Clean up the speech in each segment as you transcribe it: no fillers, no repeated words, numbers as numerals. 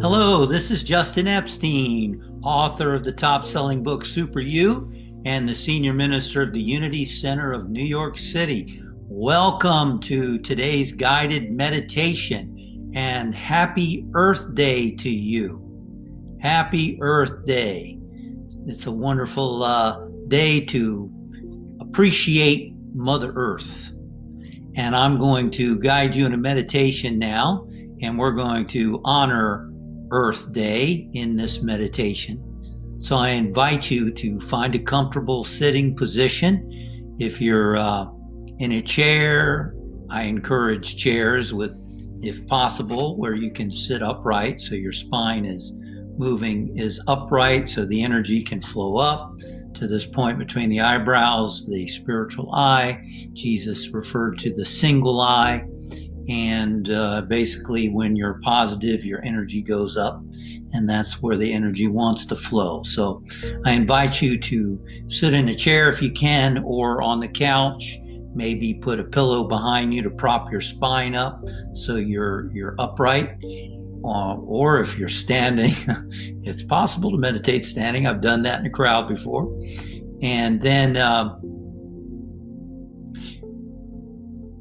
Hello, this is Justin Epstein, author of the top-selling book Super You and the senior minister of the Unity Center of New York City. Welcome to today's guided meditation and happy Earth Day to you. Happy Earth Day. It's a wonderful day to appreciate Mother Earth. And I'm going to guide you in a meditation now, and we're going to honor Earth Day in this meditation. So I invite you to find a comfortable sitting position. If you're in a chair, I encourage chairs with, if possible, where you can sit upright so your spine is upright so the energy can flow up to this point between the eyebrows, the spiritual eye. Jesus referred to the single eye. And basically when you're positive, your energy goes up, and that's where the energy wants to flow. So I invite you to sit in a chair if you can, or on the couch. Maybe put a pillow behind you to prop your spine up so you're upright. Or if you're standing, it's possible to meditate standing. I've done that in a crowd before. And then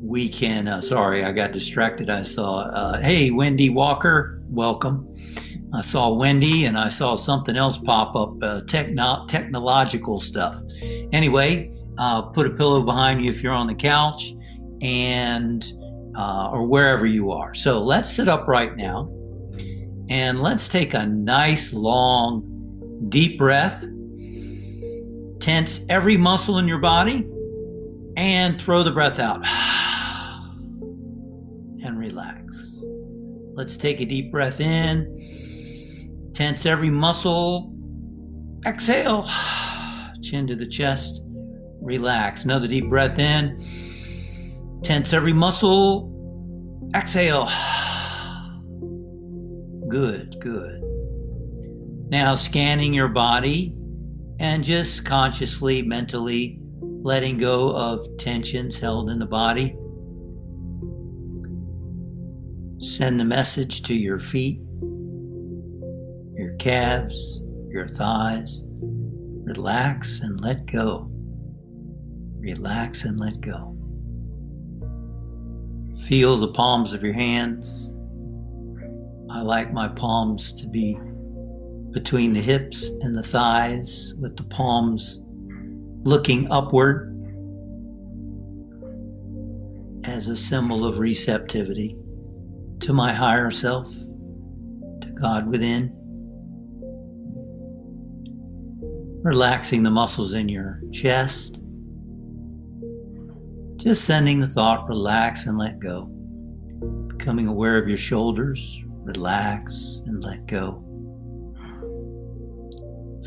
we can, sorry, I got distracted. I saw, hey, Wendy Walker, welcome. I saw Wendy and I saw something else pop up, technological stuff. Anyway, put a pillow behind you if you're on the couch and or wherever you are. So let's sit up right now and let's take a nice, long, deep breath. Tense every muscle in your body and throw the breath out. And relax. Let's take a deep breath in. Tense every muscle. Exhale. Chin to the chest. Relax. Another deep breath in. Tense every muscle. Exhale. Good, good. Now scanning your body and just consciously, mentally letting go of tensions held in the body. Send the message to your feet, your calves, your thighs. Relax and let go. Relax and let go. Feel the palms of your hands. I like my palms to be between the hips and the thighs, with the palms looking upward as a symbol of receptivity to my higher self, to God within. Relaxing the muscles in your chest. Just sending the thought, relax and let go. Becoming aware of your shoulders, relax and let go.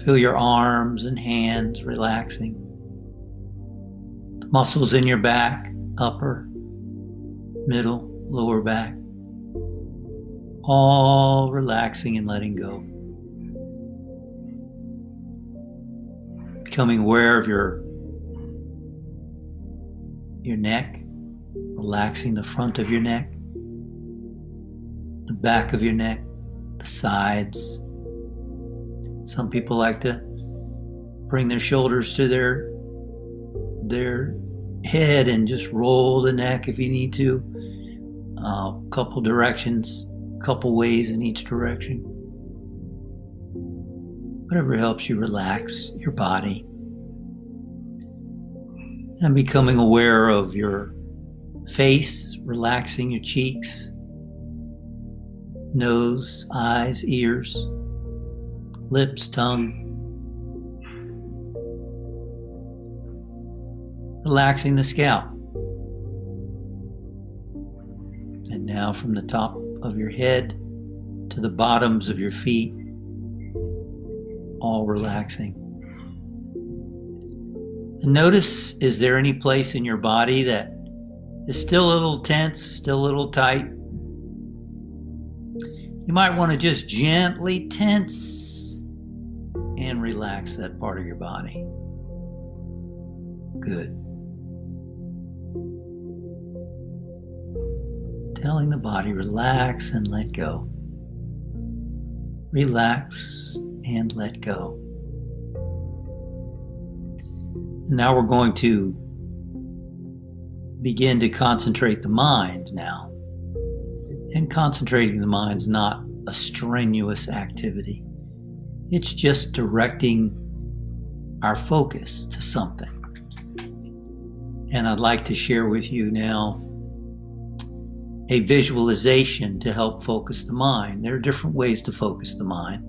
Feel your arms and hands relaxing. The muscles in your back, upper, middle, lower back. All relaxing and letting go. Becoming aware of your neck, relaxing the front of your neck, the back of your neck, the sides. Some people like to bring their shoulders to their head and just roll the neck if you need to. A couple directions. Couple ways in each direction. Whatever helps you relax your body. And becoming aware of your face, relaxing your cheeks, nose, eyes, ears, lips, tongue. Relaxing the scalp. And now from the top of your head to the bottoms of your feet, all relaxing. And notice, is there any place in your body that is still a little tense, still a little tight? You might want to just gently tense and relax that part of your body. Good. Telling the body, relax and let go. relax, and let go. And now we're going to begin to concentrate the mind now. And concentrating the mind is not a strenuous activity. It's just directing our focus to something. And I'd like to share with you now a visualization to help focus the mind. There are different ways to focus the mind.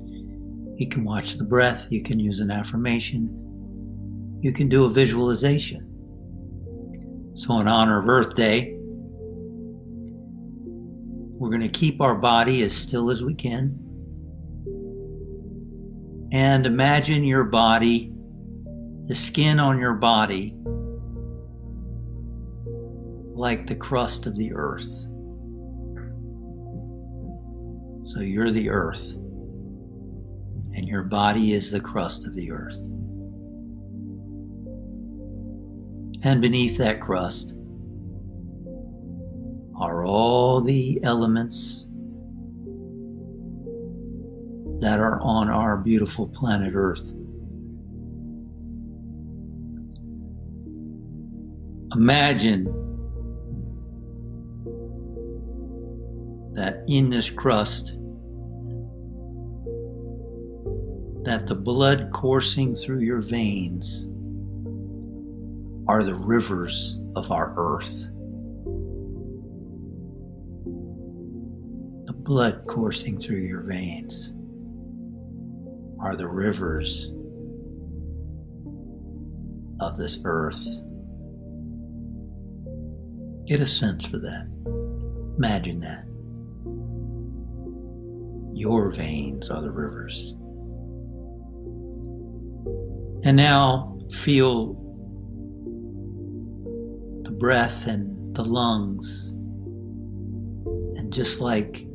You can watch the breath, you can use an affirmation, you can do a visualization. So in honor of Earth Day, we're going to keep our body as still as we can. And imagine your body, the skin on your body, like the crust of the earth. So you're the earth, and your body is the crust of the earth. And beneath that crust are all the elements that are on our beautiful planet Earth. Imagine that in this crust, that the blood coursing through your veins are the rivers of our earth. The blood coursing through your veins are the rivers of this earth. Get a sense for that. Imagine that. Your veins are the rivers. And now feel the breath and the lungs. And just like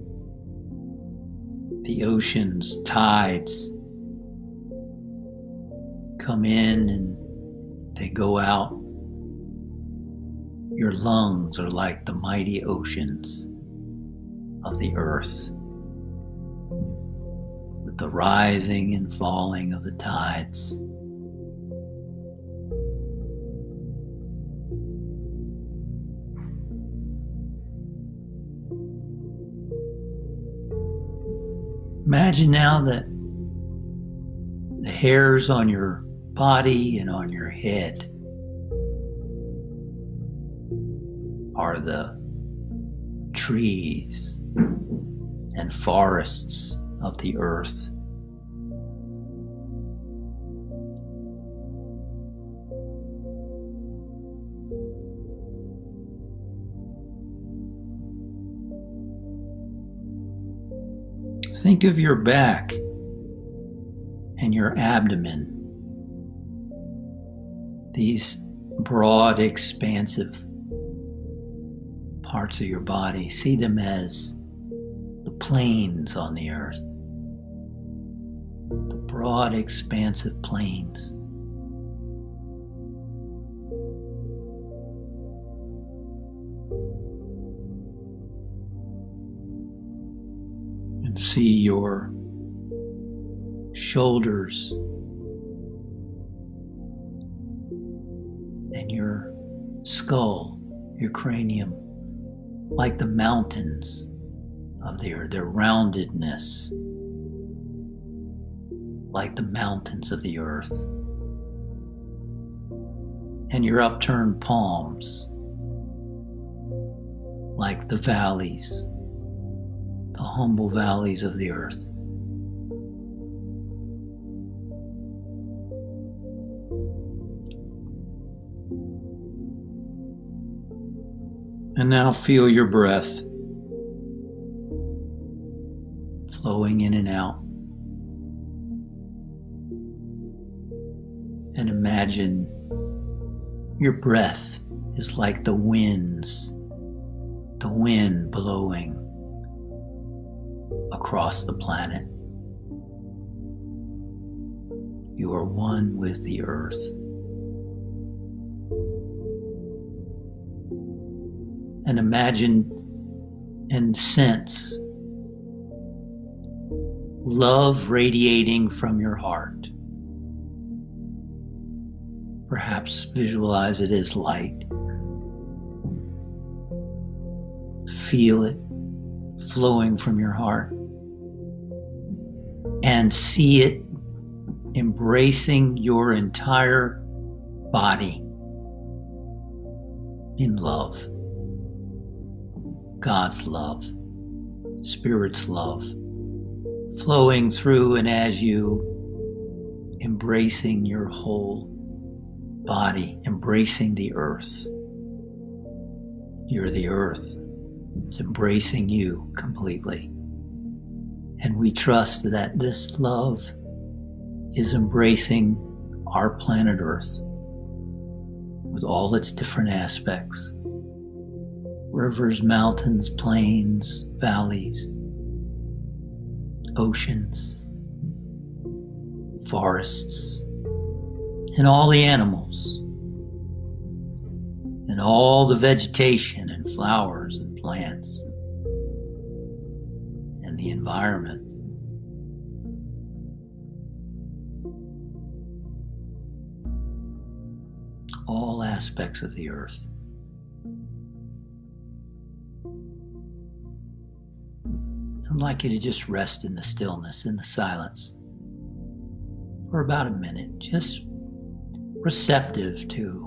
the ocean's tides come in and they go out, your lungs are like the mighty oceans of the earth, with the rising and falling of the tides. Imagine now that the hairs on your body and on your head are the trees and forests of the earth. Think of your back and your abdomen, these broad, expansive parts of your body. See them as the plains on the earth, the broad, expansive plains. And see your shoulders and your skull, your cranium, like the mountains of the earth, their roundedness, like the mountains of the earth. And your upturned palms, like the valleys, the humble valleys of the earth. And now feel your breath flowing in and out. And imagine your breath is like the winds, the wind blowing across the planet. You are one with the earth. And imagine and sense love radiating from your heart. Perhaps visualize it as light. Feel it flowing from your heart and see it embracing your entire body in love. God's love, Spirit's love, flowing through and as you embracing your whole body, embracing the earth. You're the earth. It's embracing you completely. And we trust that this love is embracing our planet Earth with all its different aspects. Rivers, mountains, plains, valleys, oceans, forests, and all the animals, and all the vegetation and flowers and plants, and the environment. All aspects of the earth. I'd like you to just rest in the stillness, in the silence, for about a minute, just receptive to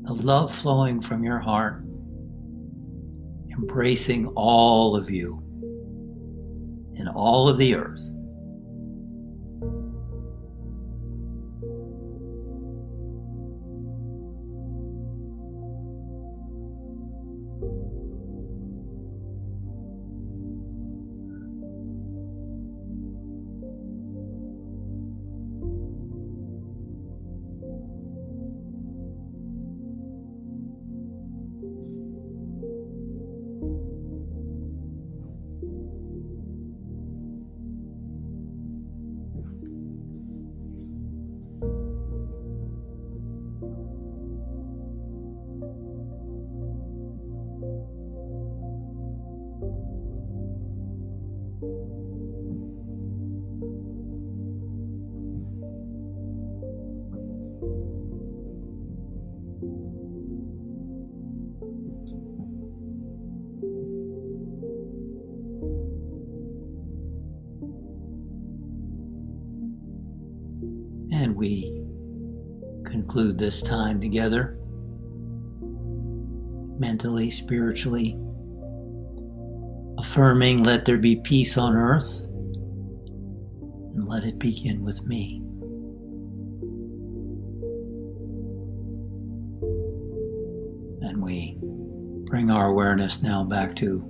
the love flowing from your heart, embracing all of you and all of the earth. And we conclude this time together, mentally, spiritually, affirming, let there be peace on earth, and let it begin with me. And we bring our awareness now back to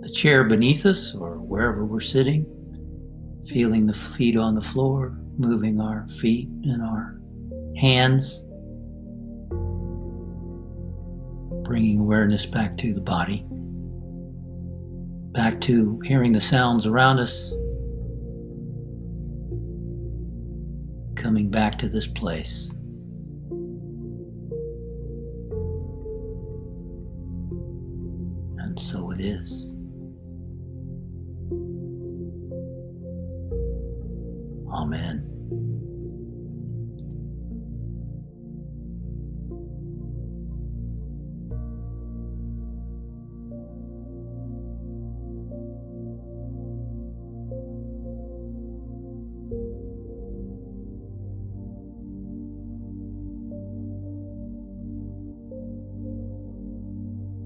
the chair beneath us or wherever we're sitting, feeling the feet on the floor, moving our feet and our hands, bringing awareness back to the body, back to hearing the sounds around us, coming back to this place. And so it is. Amen.